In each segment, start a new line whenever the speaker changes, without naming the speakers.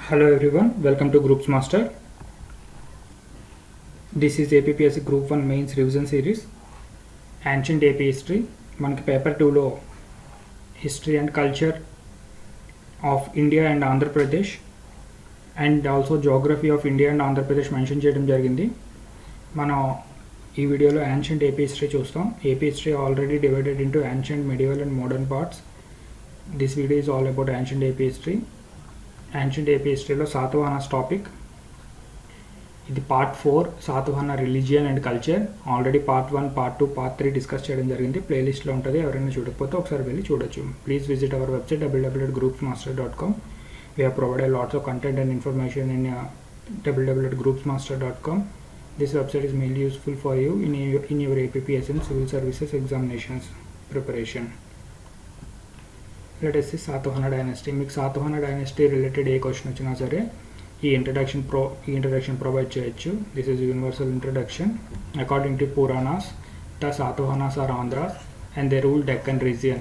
Hello everyone, welcome to Groups Master. This is APPSC Group 1 Mains Revision Series. Ancient AP History. మనకి paper 2లో history and culture of India and Andhra Pradesh and also geography of India and Andhra Pradesh mention చేయడం జరిగింది. మనం ఈ వీడియోలో ancient AP history చూస్తాం. AP history already divided into ancient, medieval and modern parts. This video is all about ancient AP history. Ancient AP హిస్టరీలో సాతవాహనాస్ topic. ఇది part 4 Satavahana religion and culture. Already part 1, part 2, part 3 discuss చేయడం జరిగింది. ప్లేలిస్ట్లో ఉంటుంది, ఎవరైనా చూడకపోతే ఒకసారి వెళ్ళి చూడొచ్చు. Please visit our website www.groupsmaster.com. We have provided lots of content and information in www.groupsmaster.com. This website is mainly useful for you in your APPS and civil services examinations preparation. Let us see Satavahana dynasty. మీకు Satavahana dynasty related ఏ question వచ్చినా సరే ఈ introduction provide చేయొచ్చు. This is universal introduction. According to Puranas, the Satavahanas are Andhras and they ruled Deccan region.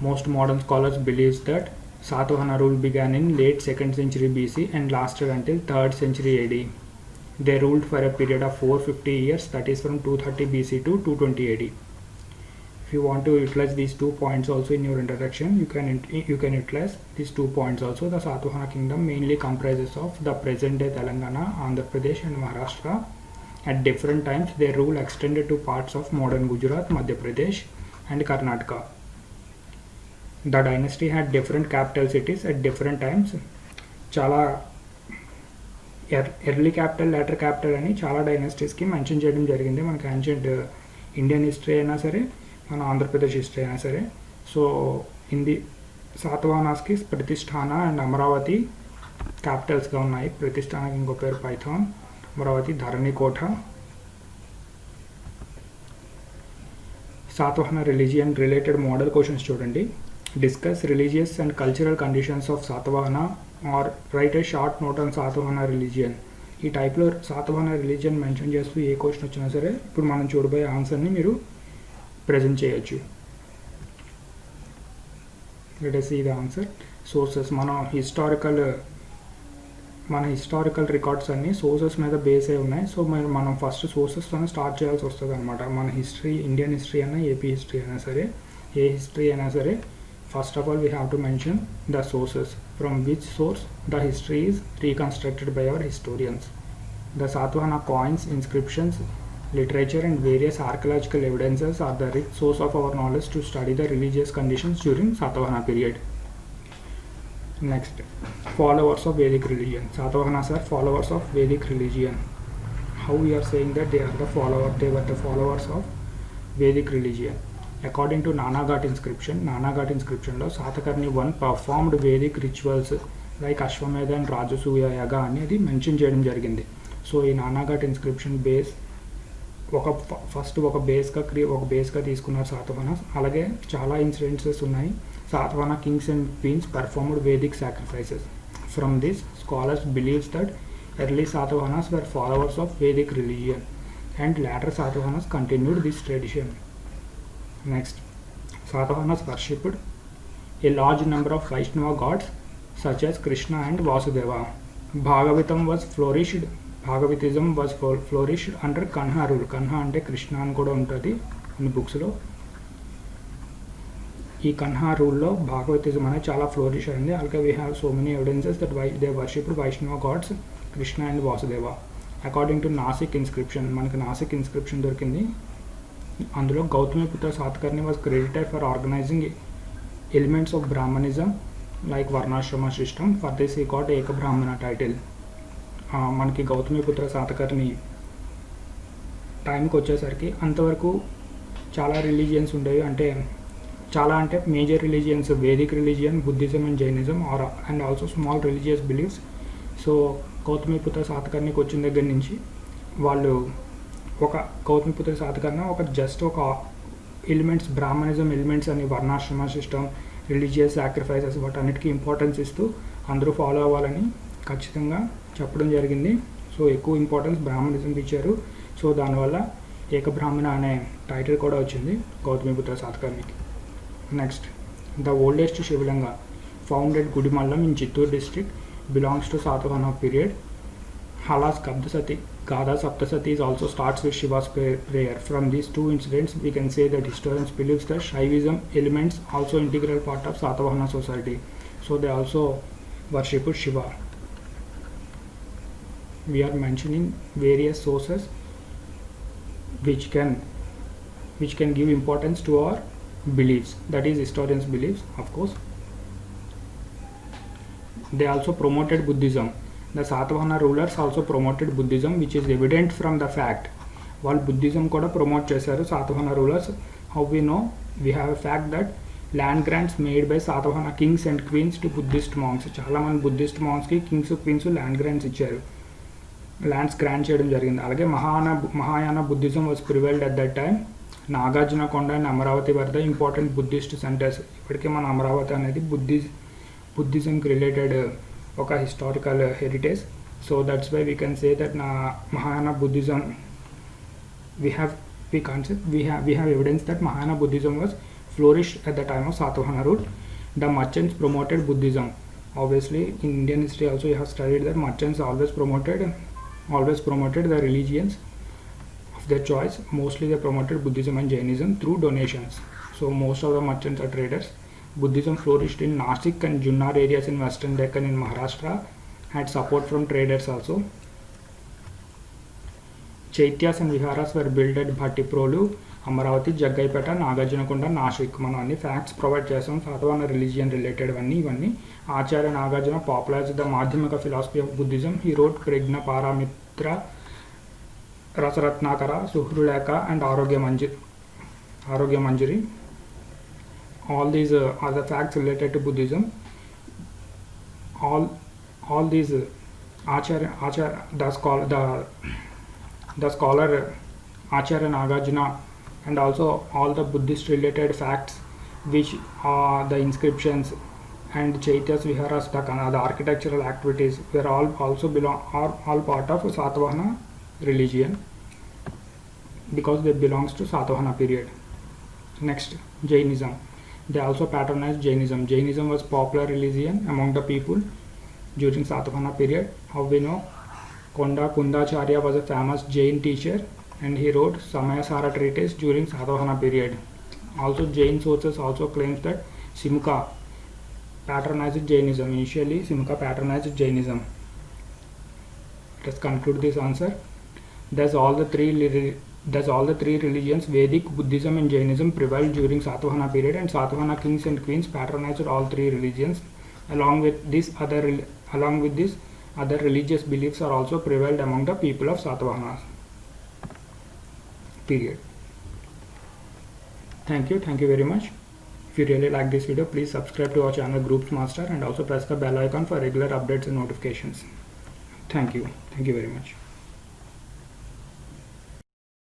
Most modern scholars believes that Satavahana rule began in late 2nd century BC and lasted until 3rd century AD. They ruled for a period of 450 years, that is from 230 BC to 220 AD. If you want to utilize these 2 points also in your introduction, you can utilize these 2 points also. The Satavahana kingdom mainly comprises of the present day Telangana, Andhra Pradesh and Maharashtra. At different times their rule extended to parts of modern Gujarat, Madhya Pradesh and Karnataka. The dynasty had different capital cities at different times. చాలా early capital, later capital అని చాలా డైనస్టీస్కి mention చేయడం జరిగింది. మనకి ancient Indian history అయినా సరే, మన Andhra Pradesh history అయినా సరే. సో హిందీ సాతవాహనాస్కి ప్రతిష్టాన అండ్ అమరావతి క్యాపిటల్స్గా ఉన్నాయి. ప్రతిష్టానకి ఇంకో పేరు Python, Amaravati Dharanikota. Satavahana religion related model questions చూడండి. Discuss religious and cultural conditions of Satavahana are right A short note on Satavahana religion. ఈ టైప్లో సాతవాహన రిలీజియన్ మెన్షన్ చేస్తూ ఏ క్వశ్చన్ వచ్చినా సరే ఇప్పుడు మనం చూడబోయే ఆన్సర్ని మీరు ప్రజెంట్ చేయొచ్చు. Let us see the answer. Sources. మన హిస్టారికల్ రికార్డ్స్ అన్నీ సోర్సెస్ మీద బేస్ అయి ఉన్నాయి. సో మనం ఫస్ట్ సోర్సెస్తోనే స్టార్ట్ చేయాల్సి వస్తుంది అనమాట. మన హిస్టరీ, ఇండియన్ హిస్టరీ అయినా, ఏపీ హిస్టరీ అయినా సరే, ఏ హిస్టరీ అయినా సరే, first of all we have to mention the sources from which source the history is reconstructed by our historians. The Satavahana coins, inscriptions, literature and various archaeological evidences are the rich source of our knowledge to study the religious conditions during Satavahana period. Next, followers of Vedic religion. Satavahanas are followers of Vedic religion. How we are saying that they were the followers of Vedic religion? According to Nanaghat inscription lo Satakarni 1 performed Vedic rituals like Ashwamedha and Rajasuya Yaga అనేది mention చేయడం జరిగింది. So ఈ Naneghat inscription base ఒక బేస్గా తీసుకున్నారు సాతవాహనాస్. అలాగే చాలా ఇన్సిడెంట్సెస్ ఉన్నాయి. Satavahana kings and queens performed Vedic sacrifices. From this scholars believes that early Satavahanas were followers of Vedic religion and later Satavahanas continued this tradition. Next, Satavahanas worshipped a large number of Vaishnava gods such as Krishna and Vasudeva. Bhagavatism was flourished under Kanha rule. Kanha అంటే కృష్ణ అని కూడా ఉంటుంది కొన్ని బుక్స్లో. ఈ కన్హా రూల్లో భాగవతిజం అనేది చాలా flourish అయింది. అలాగే we have so many evidences that they worshipped Vaishnava gods Krishna and Vasudeva. According to Nasik inscription, మనకి నాసిక్ ఇన్స్క్రిప్షన్ దొరికింది. అందులో Gautamiputra Satakarni was credited for organizing elements of Brahmanism like varnashrama system. For this he got Eka Brahmana title. మనకి గౌతమిపుత్ర సాతకర్ణి టైంకి వచ్చేసరికి అంతవరకు చాలా రిలీజియన్స్ ఉండేవి. అంటే major religions Vedic religion, Buddhism and Jainism and also small religious beliefs. So Gautamiputra సాతకర్ణికి వచ్చిన దగ్గర నుంచి వాళ్ళు గౌతమిపుత్ర సాతకర్ణ ఒక ఎలిమెంట్స్, బ్రాహ్మణిజం ఎలిమెంట్స్ అని, వర్ణాశ్రమ సిస్టమ్, రిలీజియస్ సాక్రిఫైసెస్, వాటన్నిటికీ ఇంపార్టెన్స్ ఇస్తూ అందరూ ఫాలో అవ్వాలని ఖచ్చితంగా చెప్పడం జరిగింది. సో ఎక్కువ ఇంపార్టెన్స్ బ్రాహ్మణిజంకి ఇచ్చారు. సో దానివల్ల ఏక బ్రాహ్మణ అనే టైటిల్ కూడా వచ్చింది Gautamiputra సాతకర్ణికి. Next, the oldest Shivalinga found at Gudimallam in Chittoor district belongs to Satavahana period. Hala's Gada Saptasati also starts with Shiva's prayer. From these two incidents, we can say that historians believe that Shaivism elements also integral part of Satavahana society. So they also worship Shiva. We are mentioning various sources which can give importance to our beliefs, that is historians' beliefs, of course. They also promoted Buddhism. The Satavahana rulers also promoted Buddhism, which is evident from the fact వాళ్ళు Buddhism కూడా promote చేశారు Satavahana rulers. How we know, we have a fact that land grants made by Satavahana kings and queens to Buddhist monks. చాలామంది Buddhist మాంగ్స్కి kings queens land grants ఇచ్చారు, lands grant చేయడం జరిగింది. అలాగే Mahayana Buddhism was prevailed at that time. Nagarjunakonda and Amaravati were the important Buddhist centres. ఇప్పటికే మన అమరావతి అనేది బుద్ధిజంకి రిలేటెడ్ ఒక historical heritage. So that's why we can say that Mahayana Buddhism we have evidence that Mahayana Buddhism was flourished at the time of Satavahana rule. The merchants promoted Buddhism. Obviously, in Indian history also you have studied that merchants always promoted the religions of their choice. Mostly they promoted Buddhism and Jainism through donations. So most of the merchants are traders. Buddhism flourished in Nashik and Junnar areas in Western Deccan in Maharashtra, had support from traders also. Chaityas and viharas were build at Bhattiprolu, Amaravati, Jaggayyapeta, Nagarjunakonda, Nasik. మనం అన్ని facts provide చేస్తాం Satavahana religion related ఇవన్నీ. Acharya Nagarjuna popularise the Madhyamika philosophy of Buddhism. He wrote Prajna Paramitra, Rasaratnakara, Suhrullekha and Arogya Manjari. All these are the facts related to Buddhism. All these the scholar Acharya Nagarjuna and also all the Buddhist related facts which are the inscriptions and Chaityas Viharas, the architectural activities were all part of Satavahana religion because they belongs to Satavahana period. Next, Jainism. They also patronized Jainism. Jainism was popular religion among the people during Satavahana period. How we know? Konda Kundacharya was a famous Jain teacher and he wrote Samayasara treatise during Satavahana period. Also Jain sources also claims that Simukha patronized Jainism. Initially Simukha patronized Jainism. Let's conclude this answer. Thus all the three religions, Vedic, Buddhism and Jainism, prevailed during Satavahana period, and Satavahana kings and queens patronized all three religions. Along with this, other religious beliefs are also prevailed among the people of Satavahana period. Thank you very much. If you really like this video, please subscribe to our channel Groups Master and also press the bell icon for regular updates and notifications. Thank you very much.